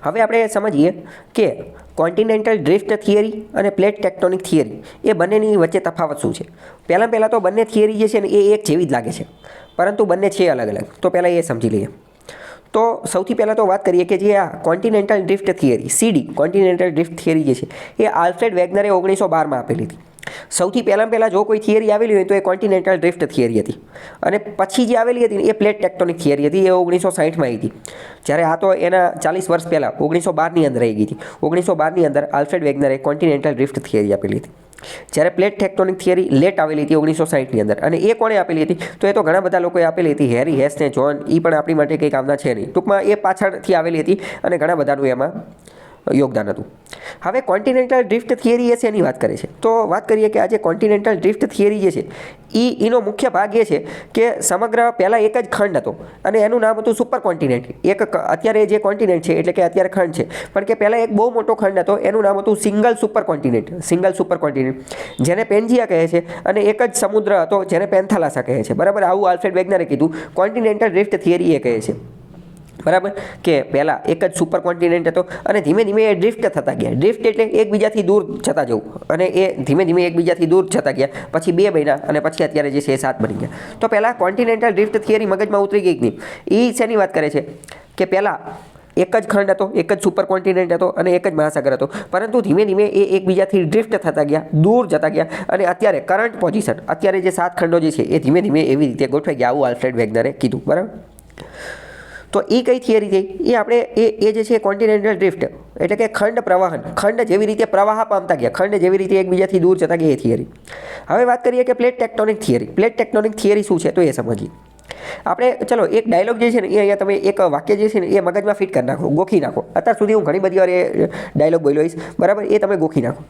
હવે આપણે સમજીએ કે કોન્ટિનેન્ટલ ડ્રિફ્ટ થિયરી અને પ્લેટ ટેક્ટોનિક થિયરી એ બંનેની વચ્ચે તફાવત શું છે. પહેલાં તો બંને થિયરી જે છે ને એ એક જેવી જ લાગે છે, પરંતુ બંને છે અલગ અલગ. તો પહેલાં એ સમજી લઈએ. તો સૌથી પહેલાં તો વાત કરીએ કે જે આ continental drift theory CD continental drift theory જે છે એ આલ્ફ્રેડ વેગનરે 1912માં આપેલી હતી. સૌથી પહેલાં જો કોઈ થિયરી આવેલી હોય તો એ કોન્ટિનેન્ટલ ડ્રિફ્ટ થિયરી હતી, અને પછી જે આવેલી હતી એ પ્લેટ ટેક્ટોનિક થિયરી હતી. એ 1960માં આવી હતી, જ્યારે આ તો એના 40 વર્ષ પહેલાં 1912ની અંદર રહી ગઈ હતી. 1912ની અંદર આલ્ફ્રેડ વેગનરે કોન્ટિનેન્ટલ ડ્રિફ્ટ થિયરી આપેલી હતી, જ્યારે પ્લેટ ટેક્ટોનિક થિયરી લેટ આવેલી હતી 1960ની અંદર. અને એ કોણે આપેલી હતી? તો એ તો ઘણા બધા લોકોએ આપેલી હતી. હેરી હેસ ને જોન, એ પણ આપણી માટે કંઈ કામના છે નહીં. ટૂંકમાં એ પાછળથી આવેલી હતી અને ઘણા બધાનું એમાં યોગદાન હતું. હવે કોન્ટિનેન્ટલ ડ્રિફ્ટ થિયરી એ શેની વાત કરે છે? તો વાત કરીએ કે આ જે કોન્ટિનેન્ટલ ડ્રિફ્ટ થિયરી જે છે એનો મુખ્ય ભાગ એ છે કે સમગ્ર પહેલાં એક જ ખંડ હતો અને એનું નામ હતું સુપર કોન્ટિનેન્ટ. અત્યારે જે કોન્ટિનેન્ટ છે એટલે કે અત્યારે ખંડ છે, પણ કે પહેલાં એક બહુ મોટો ખંડ હતો, એનું નામ હતું સિંગલ સુપર કોન્ટિનેન્ટ, જેને પેન્જિયા કહે છે. અને એક જ સમુદ્ર હતો જેને પેન્થાલાસા કહે છે. બરાબર, આવું આલ્ફ્રેડ વેગનરે કીધું. કોન્ટિનેન્ટલ ડ્રિફ્ટ થિયરી એ કહે છે, બરાબર, કે પહેલાં એક જ સુપર કોન્ટિનેન્ટ હતો અને ધીમે ધીમે એ ડ્રિફ્ટ થતા ગયા. ડ્રિફ્ટ એટલે એકબીજાથી દૂર જતા જવું, અને એ ધીમે ધીમે એકબીજાથી દૂર જતા ગયા. પછી 2 બન્યા અને પછી અત્યારે જે છે એ 7 બની ગયા. તો પહેલાં કોન્ટિનેન્ટલ ડ્રિફ્ટ થિયરી મગજમાં ઉતરી ગઈ નહીં. એ શેની વાત કરે છે કે પહેલાં એક જ ખંડ હતો, એક જ સુપર કોન્ટિનેન્ટ હતો અને એક જ મહાસાગર હતો, પરંતુ ધીમે ધીમે એ એકબીજાથી ડ્રિફ્ટ થતા ગયા, દૂર જતા ગયા. અને અત્યારે કરંટ પોઝિશન, અત્યારે જે 7 ખંડો જે છે એ ધીમે ધીમે એવી રીતે ગોઠવાઈ ગયા. આવું આલ્ફ્રેડ વેગનરે કીધું. બરાબર, તો એ કઈ થિયરી થઈ? એ આપણે એ જે છે કોન્ટિનેન્ટલ ડ્રિફ્ટ એટલે કે ખંડ પ્રવાહન, ખંડ જેવી રીતે પ્રવાહ પામતા ગયા, ખંડ જેવી રીતે એકબીજાથી દૂર જતા ગયા, એ થિયરી. હવે વાત કરીએ કે plate tectonic theory. Plate tectonic theory શું છે તો એ સમજીએ આપણે. ચલો, એક ડાયલોગ જે છે ને એ અહીંયા તમે એક વાક્ય જે છે ને એ મગજમાં ફિટ કરી નાખો, ગોખી નાખો. અત્યાર સુધી હું ઘણી બધી વાર એ ડાયલોગ બોલ્યો હોઈશ, બરાબર, એ તમે ગોખી નાખો.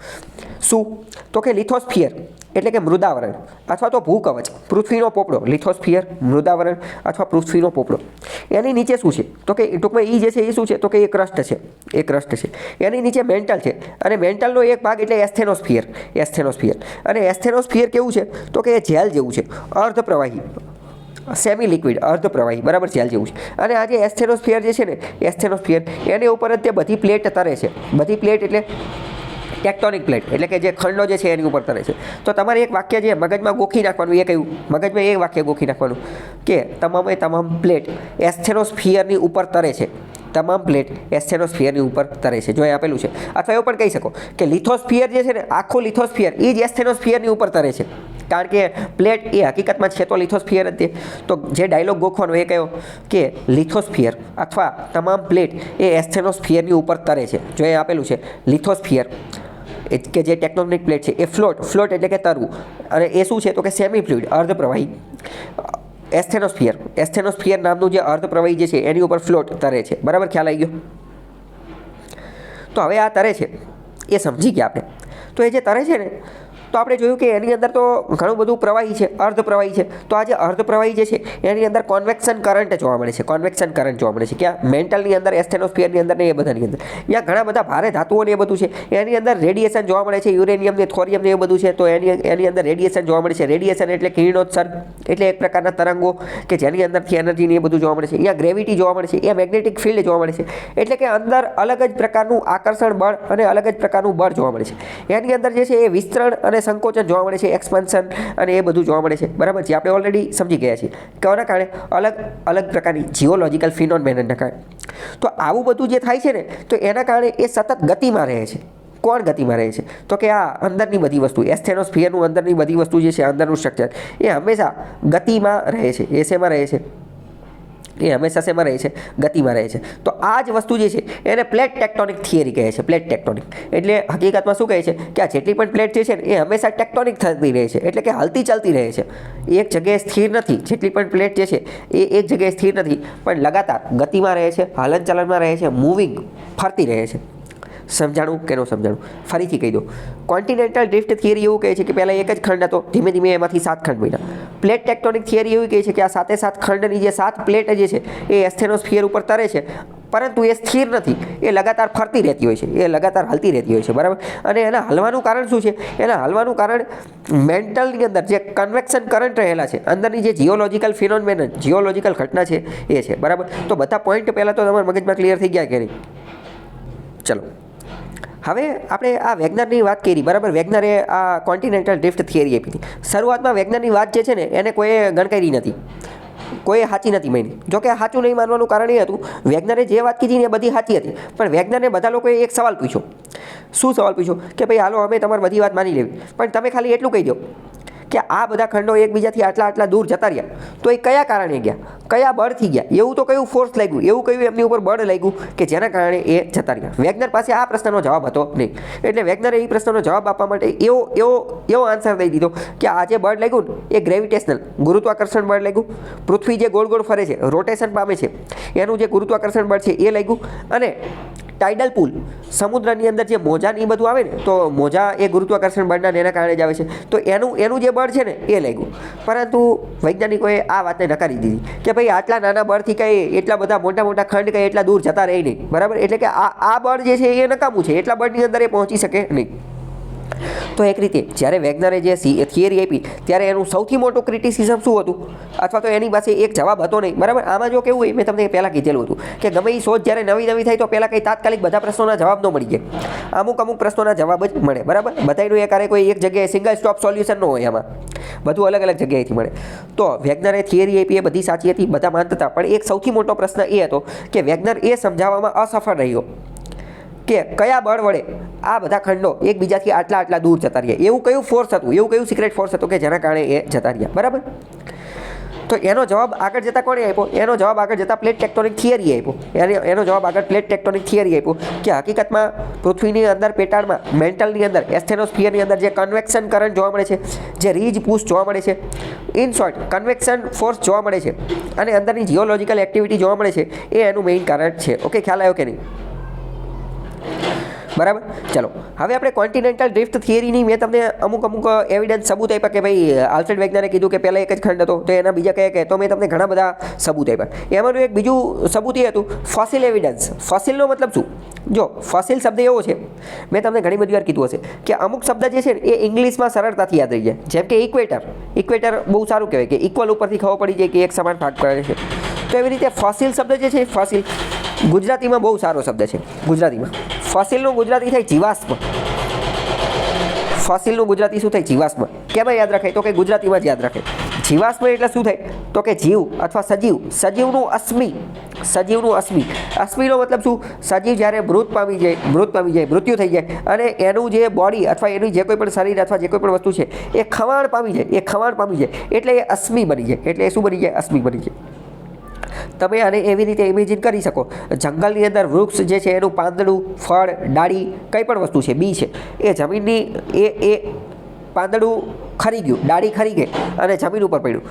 શું? તો કે લિથોસ્ફિયર એટલે કે મૃદાવરણ અથવા તો ભૂકવચ, પૃથ્વીનો પોપડો. લિથોસ્ફિયર, મૃદાવરણ અથવા પૃથ્વીનો પોપડો. એની નીચે શું છે? તો કે ટૂંકમાં એ જે છે એ શું છે? તો કે એ ક્રસ્ટ છે, એ ક્રસ્ટ છે. એની નીચે મેન્ટલ છે, અને મેન્ટલનો એક ભાગ એટલે એસ્થેનોસ્ફિયર. અને એસ્થેનોસ્ફિયર કેવું છે? તો કે એ જેલ જેવું છે, અર્ધ પ્રવાહી, સેમી લિક્વિડ, અર્ધ પ્રવાહી, બરાબર, જેલ જેવું છે. અને આ જે એસ્થેનોસ્ફિયર જે છે ને, એસ્થેનોસ્ફિયર, એની ઉપર જ તે બધી પ્લેટ તરે છે. બધી પ્લેટ એટલે ટેક્ટોનિક પ્લેટ, એટલે કે જે ખંડો જે છે એની ઉપર તરે છે. તો તમારે એક વાક્ય જે મગજમાં ગોખી નાખવાનું, એ કયું? મગજમાં એ વાક્ય ગોખી નાખવાનું કે તમામ પ્લેટ એસ્થેનોસ્ફિયરની ઉપર તરે છે. તમામ પ્લેટ એસ્થેનોસ્ફિયરની ઉપર તરે છે, જો એ આપેલું છે. અથવા એવું પણ કહી શકો કે લિથોસ્ફિયર જે છે ને, આખું લિથોસ્ફિયર એ જ એસ્થેનોસ્ફિયરની ઉપર તરે છે. કારણ કે પ્લેટ એ હકીકતમાં છે તો લિથોસ્ફિયર જ તે. તો જે ડાયલોગ ગોખવાનો એ કયો કે લિથોસ્ફિયર અથવા તમામ પ્લેટ એ એસ્થેનોસ્ફિયરની ઉપર તરે છે, જો એ આપેલું છે. લિથોસ્ફિયર કે જે ટેક્ટોનિક પ્લેટ છે એ ફ્લોટ એટલે કે તરવું, અને એ શું છે તો કે સેમી ફ્લુઇડ, અર્ધ પ્રવાહી. એસ્થેનોસ્ફિયર નામનું જે અર્ધ પ્રવાહી જે છે એની ઉપર ફ્લોટ તરે છે. બરાબર, ખ્યાલ આવી ગયો? તો હવે આ તરે છે એ સમજી ગયા આપણે. તો એ જે તરે છે ને, તો આપણે જોયું કે એની અંદર તો ઘણું બધું પ્રવાહી છે, અર્ધ પ્રવાહી છે. તો આ જે અર્ધ પ્રવાહી જે છે એની અંદર કોન્વેક્શન કરંટ જોવા મળે છે. કોન્વેક્શન કરંટ જોવા મળે છે ક્યાં? મેન્ટલની અંદર, એસ્થેનોસ્ફિયરની અંદર ને એ બધાની અંદર. ત્યાં ઘણા બધા ભારે ધાતુઓ ને એ બધું છે. એની અંદર રેડિયેશન જોવા મળે છે, યુરેનિયમ ને થોરિયમ ને એ બધું છે. તો એની અંદર રેડિયેશન જોવા મળે છે. રેડિયેશન એટલે કિરણોત્સર્ગ, એટલે એક પ્રકારના તરંગો કે જેની અંદરથી એનર્જી ને એ બધું જોવા મળે છે. અહીંયા ગ્રેવિટી જોવા મળે છે, અહીંયા મેગ્નેટિક ફિલ્ડ જોવા મળે છે. એટલે કે અંદર અલગ જ પ્રકારનું આકર્ષણ બળ અને અલગ જ પ્રકારનું બળ જોવા મળે છે. એની અંદર જે છે એ વિસ્તરણ અને સંકોચન જોવા મળે છે, એક્સપાન્શન અને એ બધું જોવા મળે છે. બરાબર, જે આપણે ઓલરેડી સમજી ગયા છીએ. કોના કારણે? અલગ પ્રકારની જીઓલોજિકલ ફિનોમેનનના કારણે. તો આવું બધું જે થાય છે ને, તો એના કારણે એ સતત ગતિમાં રહે છે. કોણ ગતિમાં રહે છે? તો કે આ અંદરની બધી વસ્તુ, એસ્થેનોસ્ફિયરનું અંદરની બધી વસ્તુ જે છે, અંદરનું સ્ટ્રક્ચર, એ હંમેશા ગતિમાં રહે છે. એ શેમાં રહે છે? એ હંમેશા શેમાં રહે છે? ગતિમાં રહે છે. તો આ જ વસ્તુ જે છે એને પ્લેટ ટેક્ટોનિક થિયરી કહે છે. પ્લેટ ટેક્ટોનિક એટલે હકીકતમાં શું કહે છે કે આ જેટલી પણ પ્લેટ જે છે ને એ હંમેશા ટેક્ટોનિક થતી રહે છે, એટલે કે હલતી ચાલતી રહે છે. એક જગ્યાએ સ્થિર નથી. જેટલી પણ પ્લેટ જે છે એ એક જગ્યાએ સ્થિર નથી, પણ લગાતાર ગતિમાં રહે છે, હલનચલનમાં રહે છે, મૂવિંગ, ફરતી રહે છે. સમજાણું કે ન સમજાણું? ફરીથી કહી દો. કોન્ટિનેન્ટલ ડ્રિફ્ટ થિયરી એવું કહે છે કે પહેલાં એક જ ખંડ હતો, ધીમે ધીમે એમાંથી 7 ખંડ બન્યા. પ્લેટ ટેક્ટોનિક થિયરી એવું કહે છે કે આ 7 ખંડની જે 7 પ્લેટ જે છે એ એસ્થેનોસ્ફિયર ઉપર તરે છે, પરંતુ એ સ્થિર નથી. એ લગાતાર ફરતી રહેતી હોય છે, એ લગાતાર હલતી રહેતી હોય છે. બરાબર, અને એના હલવાનું કારણ શું છે? એના હલવાનું કારણ મેન્ટલની અંદર જે કન્વેક્શન કરંટ રહેલા છે, અંદરની જે જીઓલોજિકલ ફિનોમેનન, જીઓલોજિકલ ઘટના છે એ છે. બરાબર, તો બધા પોઈન્ટ પહેલાં તો તમારા મગજમાં ક્લિયર થઈ ગયા કે નહીં? ચલો હવે આપણે આ વેગનરની વાત કરી, બરાબર. વેગનરે આ કોન્ટિનેન્ટલ ડ્રિફ્ટ થિયરી આપી હતી. શરૂઆતમાં વેગનરની વાત જે છે ને એને કોઈએ ગણકારી નથી, કોઈ સાચી નથી માની. જો કે સાચું નહીં માનવાનું કારણ એ હતું, વેગનરે જે વાત કીધી ને એ બધી સાચી હતી, પણ વેગનરને બધા લોકોએ એક સવાલ પૂછ્યો. શું સવાલ પૂછ્યો? કે ભાઈ હાલો અમે તમારી બધી વાત માની લેવી, પણ તમે ખાલી એટલું કહી દો કે આ બધા ખંડો એકબીજાથી આટલા દૂર જતા રહ્યા, તો એ કયા કારણે ગયા, કયા બળથી ગયા, એવું તો કયું ફોર્સ લાગ્યું, એવું કયું એમની ઉપર બળ લાગ્યું કે જેના કારણે એ જતા રહ્યા. વેગનર પાસે આ પ્રશ્નનો જવાબ હતો નહીં, એટલે વેગનરે એ પ્રશ્નનો જવાબ આપવા માટે એવો આન્સર દઈ દીધો કે આ જે બળ લાગ્યું ને એ ગ્રેવિટેશનલ ગુરુત્વાકર્ષણ બળ લાગ્યું. પૃથ્વી જે ગોળ ગોળ ફરે છે, રોટેશન પામે છે, એનું જે ગુરુત્વાકર્ષણ બળ છે એ લાગ્યું. અને ટાઇડલ પુલ, સમુદ્રની અંદર જે મોજા ને એ બધું આવે ને, તો મોજા એ ગુરુત્વાકર્ષણ બળના એના કારણે જ આવે છે, તો એનું જે બળ છે ને એ લાગ્યું. પરંતુ વૈજ્ઞાનિકોએ આ વાતને નકારી દીધી કે ભાઈ આટલા નાના બળથી કંઈ એટલા બધા મોટા ખંડ કંઈ એટલા દૂર જતા રહે નહીં, બરાબર. એટલે કે આ બળ જે છે એ નકામું છે, એટલા બળની અંદર એ પહોંચી શકે નહીં. તો એક રીતે જ્યારે વેગનરે જે થિયરી આપી ત્યારે એનું સૌથી મોટું ક્રિટિસિઝમ શું હતું, અથવા તો એની પાસે એક જવાબ હતો નહીં, બરાબર. આમાં જો કેવું હોય, મેં તમને પહેલાં કીધેલું હતું કે ગમે એ શોધ જ્યારે નવી થાય તો પહેલાં કંઈ તાત્કાલિક બધા પ્રશ્નોના જવાબ ન મળી જાય, અમુક પ્રશ્નોના જવાબ જ મળે, બરાબર. બધાનું એકારે કોઈ એક જગ્યાએ સિંગલ સ્ટોપ સોલ્યુશન ન હોય, એમાં બધું અલગ જગ્યાએથી મળે. તો વેગનરે થિયરી આપી એ બધી સાચી હતી, બધા માનતા હતા, પણ એક સૌથી મોટો પ્રશ્ન એ હતો કે વેગનર એ સમજાવવામાં અસફળ રહ્યો કે કયા બળ વડે આ બધા ખંડો એકબીજાથી આટલા દૂર જતા રહ્યા, એવું કયું ફોર્સ હતું, એવું કયું સિક્રેટ ફોર્સ હતું કે જેના કારણે એ જતા રહ્યા, બરાબર. તો એનો જવાબ આગળ જતાં કોણે આપ્યો? એનો જવાબ આગળ જતાં પ્લેટ ટેક્ટોનિક થિયરી આપ્યો. એનો જવાબ આગળ પ્લેટ ટેક્ટોનિક થિયરી આપ્યો કે હકીકતમાં પૃથ્વીની અંદર પેટાળમાં મેન્ટલની અંદર એસ્થેનોસ્ફિયરની અંદર જે કન્વેક્શન કરંટ જોવા મળે છે, જે રીજ પુશ જોવા મળે છે, ઇન શોર્ટ કન્વેક્શન ફોર્સ જોવા મળે છે, અને અંદરની જીઓલોજિકલ એક્ટિવિટી જોવા મળે છે, એ એનું મેઇન કારણ છે. ઓકે, ખ્યાલ આવ્યો કે નહીં? બરાબર. ચલો હવે આપણે કોન્ટિનેન્ટલ ડ્રિફ્ટ થિયરીની મેં તમને અમુક એવિડન્સ સબૂત આપ્યા કે ભાઈ આલ્ફ્રેડ વેગનરે કીધું કે પહેલાં એક જ ખંડ હતો, તો એના બીજા કયા તો મેં તમને ઘણા બધા સબૂત આપ્યા. એમાંનું એક બીજું સબૂત એ હતું ફોસિલ એવિડન્સ. ફોસિલનો મતલબ શું? જો ફોસિલ શબ્દ એવો છે, મેં તમને ઘણી બધી વાર કીધું હશે કે અમુક શબ્દ જે છે ને એ ઇંગ્લિશમાં સરળતાથી યાદ રહી જાય. જેમ કે ઇક્વેટર બહુ સારું કહેવાય કે ઇક્વલ ઉપરથી ખબર પડી જાય કે એક સમાન ભાગ પડે છે. તો એવી રીતે ફોસિલ શબ્દ જે છે, ફોસિલ ગુજરાતીમાં બહુ સારો શબ્દ છે. ગુજરાતીમાં ફોસિલનું ગુજરાતી થાય જીવાશ્મ. ફોસિલનું ગુજરાતી શું થાય? જીવાશ્મ. કેમાં યાદ રખાય? તો કે ગુજરાતીમાં જ યાદ રખાય. જીવાશ્મ એટલે શું થાય? તો કે જીવ અથવા સજીવ. સજીવનું અશ્મિ. અશ્મિનો મતલબ શું? સજીવ જ્યારે મૃત્યુ થઈ જાય અને એનું જે બોડી અથવા એનું જે કોઈ પણ શરીર અથવા જે કોઈ પણ વસ્તુ છે એ ખવાણ પામી જાય એટલે એ અશ્મિ બની જાય. એટલે એ શું બની જાય? અશ્મિ બની જાય. તમે આને એવી રીતે ઇમેજિન કરી શકો, જંગલની અંદર વૃક્ષ જે છે એનું પાંદડું, ફળ, ડાળી, કંઈ પણ વસ્તુ છે, બી છે, એ જમીનની એ પાંદડું ખરી ગયું, ડાળી ખરી ગઈ અને જમીન ઉપર પડ્યું.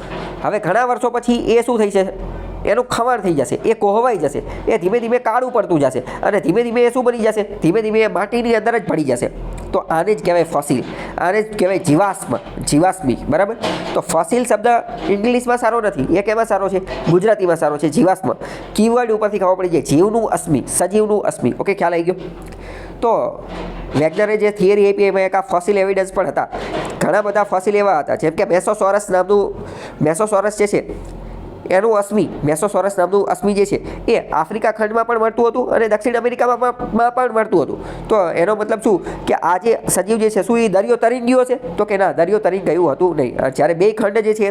હવે ઘણા વર્ષો પછી એ શું થઈ છે? એનું ખવાણ થઈ જશે, એ કોહવાઈ જશે, એ ધીમે ધીમે કાળું પડતું જશે અને ધીમે ધીમે એ શું બની જશે? ધીમે ધીમે એ માટીની અંદર જ ભળી જશે. તો આને જ કહેવાય ફોસિલ, આને જ કહેવાય જીવાશ્મી, બરાબર. તો ફોસિલ શબ્દ ઇંગ્લિશમાં સારો નથી, એ કેમાં સારો છે? ગુજરાતીમાં સારો છે, જીવાશ્મ. કીવર્ડ ઉપરથી ખબર પડી જાય, જીવનું અશ્મિ, સજીવનું અશ્મિ. ઓકે, ખ્યાલ આવી ગયો? તો વેગનરે જે થિયરી આપી એમાં એક આ ફોસિલ એવિડન્સ પણ હતા. ઘણા બધા ફોસિલ એવા હતા, જેમ કે મેસોસોરસ જે છે એનું મેસોસોરસ નામનું અશ્મિ જે છે એ આફ્રિકા ખંડમાં પણ મળતું હતું અને દક્ષિણ અમેરિકામાં પણ મળતું હતું. તો એનો મતલબ શું કે આ જે સજીવ જે છે શું એ દરિયો તરીને ગયો છે? તો કે ના, દરિયો તરીને ગયું હતું નહીં. જ્યારે બે ખંડ જે છે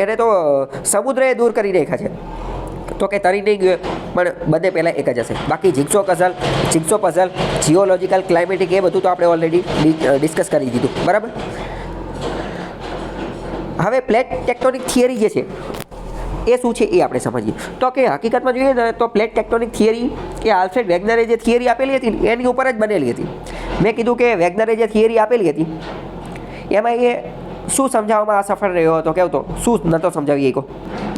એને તો સમુદ્રએ દૂર કરી નાખ્યા છે. તો કે તરી નહીં ગયો, પણ બધે પહેલાં એક જ હશે. બાકી જિગ્સો પઝલ, જીઓલોજિકલ, ક્લાઇમેટિક એ બધું તો આપણે ઓલરેડી ડિસ્કસ કરી દીધું, બરાબર. હવે પ્લેટ ટેક્ટોનિક થિયરી જે છે એ શું છે એ આપણે સમજીએ. તો કે હકીકતમાં જોઈએ ને તો પ્લેટ ટેક્ટોનિક થિયરી એ આલ્ફ્રેડ વેગનરે જે થિયરી આપેલી હતી ને એની ઉપર જ બનેલી હતી. મેં કીધું કે વેગનરે જે થિયરી આપેલી હતી એમાં એ શું સમજાવવામાં અસફળ રહ્યો હતો? કેવું તો શું નહોતો સમજાવી શક્યો?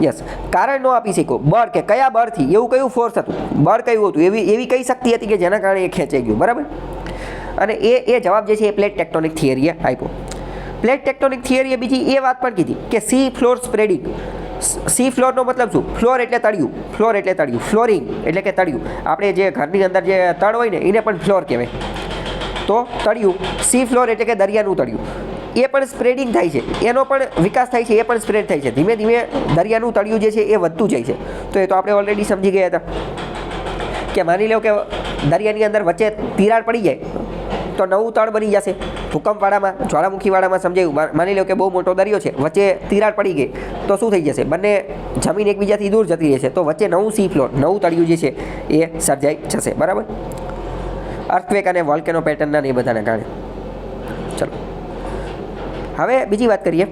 યસ, કારણ ન આપી શક્યો. બળ, કે કયા બળથી, એવું કયું ફોર્સ હતું, બળ કયું હતું, એવી કઈ શક્તિ હતી કે જેના કારણે એ ખેંચાઈ ગયું, બરાબર. અને એ જવાબ જે છે એ પ્લેટ ટેક્ટોનિક થિયરીએ આપ્યો. પ્લેટ ટેક્ટોનિક થિયરીએ બીજી એ વાત પણ કીધી કે સી ફ્લોર સ્પ્રેડિંગ. સી ફ્લોરનો મતલબ શું? ફ્લોર એટલે તળિયું, ફ્લોરિંગ એટલે કે તળિયું. આપણે જે ઘરની અંદર જે તળ હોય ને એને પણ ફ્લોર કહેવાય. તો તળિયું, સી ફ્લોર એટલે કે દરિયાનું તળિયું, એ પણ સ્પ્રેડિંગ થાય છે, એનો પણ વિકાસ થાય છે, એ પણ સ્પ્રેડ થાય છે. ધીમે ધીમે દરિયાનું તળિયું જે છે એ વધતું જાય છે. તો એ તો આપણે ઓલરેડી સમજી ગયા હતા કે માની લો કે દરિયાની અંદર વચ્ચે તિરાડ પડી જાય તો નવું તળ બની જશે. ભૂકંપવાળામાં, જ્વાળામુખીવાળામાં સમજાયું, માની લો કે બહુ મોટો દરિયો છે, વચ્ચે તિરાડ પડી ગઈ તો શું થઈ જશે? બંને જમીન એકબીજાથી દૂર જતી રહેશે, તો વચ્ચે નવું સી ફ્લોર, નવું તળિયું જે છે એ સર્જાઈ જશે. બરાબર, અર્થક્વેક અને વોલ્કેનો પેટર્નના ને એ બધાના કારણે. ચલો હવે બીજી વાત કરીએ.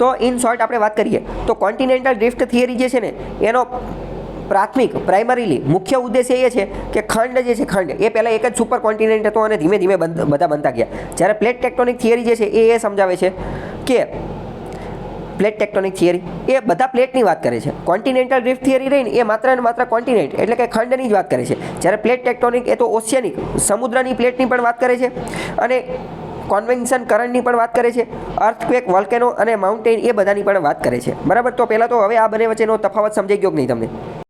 તો ઇન શોર્ટ આપણે વાત કરીએ તો કોન્ટિનેન્ટલ ડ્રિફ્ટ થિયરી જે છે ને એનો પ્રાઇમરીલી મુખ્ય ઉદ્દેશ્ય એ છે કે ખંડ જે છે, ખંડ એ પહેલાં એક જ સુપર કોન્ટિનેન્ટ હતો અને ધીમે ધીમે બધા બનતા ગયા. જ્યારે પ્લેટ ટેક્ટોનિક થિયરી જે છે એ સમજાવે છે કે પ્લેટ ટેક્ટોનિક થિયરી એ બધા પ્લેટની વાત કરે છે. કોન્ટિનેન્ટલ ડ્રિફ્ટ થિયરી રહીને એ માત્ર અને માત્ર કોન્ટિનેન્ટ એટલે કે ખંડની જ વાત કરે છે. જ્યારે પ્લેટ ટેક્ટોનિક એ તો ઓશિયનિક, સમુદ્રની પ્લેટની પણ વાત કરે છે અને કોન્વેક્શન કરંટની પણ વાત કરે છે, અર્થક્વેક, વોલ્કેનો અને માઉન્ટેન એ બધાની પણ વાત કરે છે. બરાબર, તો પહેલાં તો હવે આ બંને વચ્ચેનો તફાવત સમજાઈ ગયો કે નહીં તમને?